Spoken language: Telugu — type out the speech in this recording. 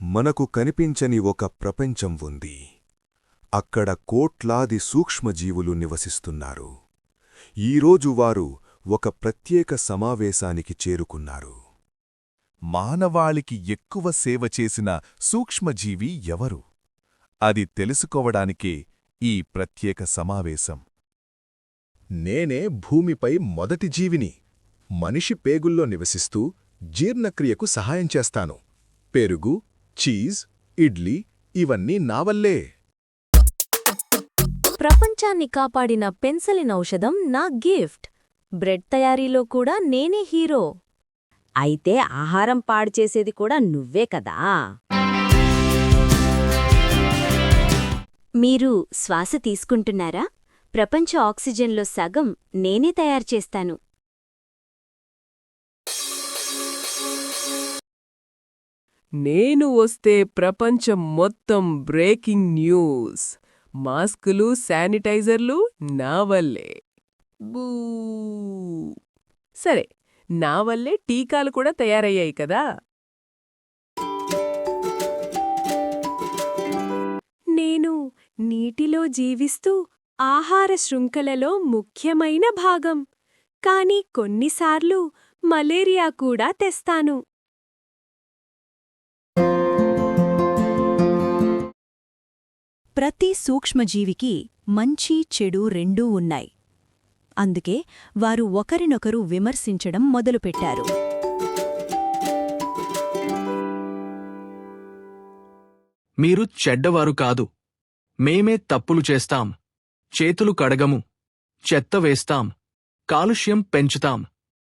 మనకు కనిపించని ఒక ప్రపంచం ఉంది. అక్కడ కోట్లాది సూక్ష్మజీవులు నివసిస్తున్నారు. ఈరోజు వారు ఒక ప్రత్యేక సమావేశానికి చేరుకున్నారు. మానవాళికి ఎక్కువ సేవ చేసిన సూక్ష్మజీవి ఎవరు? అది తెలుసుకోవడానికే ఈ ప్రత్యేక సమావేశం. నేనే భూమిపై మొదటి జీవిని. మనిషి పేగుల్లో నివసిస్తూ జీర్ణక్రియకు సహాయం చేస్తాను. పెరుగు, చీజ్, ఇడ్లీ ఇవన్నీ నావల్లే. ప్రపంచాన్ని కాపాడిన పెన్సిలిన్ ఔషధం నా గిఫ్ట్. బ్రెడ్ తయారీలో కూడా నేనే హీరో. అయితే ఆహారం పాడు చేసేది కూడా నువ్వే కదా. మీరు శ్వాస తీసుకుంటున్నారా? ప్రపంచ ఆక్సిజన్లో సగం నేనే తయారుచేస్తాను. నేను వస్తే ప్రపంచం మొత్తం బ్రేకింగ్ న్యూస్. మాస్కులు, శానిటైజర్లు నా వల్లే. బూ. సరే, నా వల్లే టీకాలు కూడా తయారయ్యాయి కదా. నేను నీటిలో జీవిస్తూ ఆహార శృంఖలలో ముఖ్యమైన భాగం. కాని కొన్నిసార్లు మలేరియా కూడా తెస్తాను. ప్రతి సూక్ష్మజీవికి మంచి చెడు రెండూ ఉన్నాయి. అందుకే వారు ఒకరినొకరు విమర్శించడం మొదలుపెట్టారు. మీరు చెడ్డవారు కాదు. మేమే తప్పులు చేస్తాం. చేతులు కడగము. చెత్త వేస్తాం. కాలుష్యం పెంచుతాం.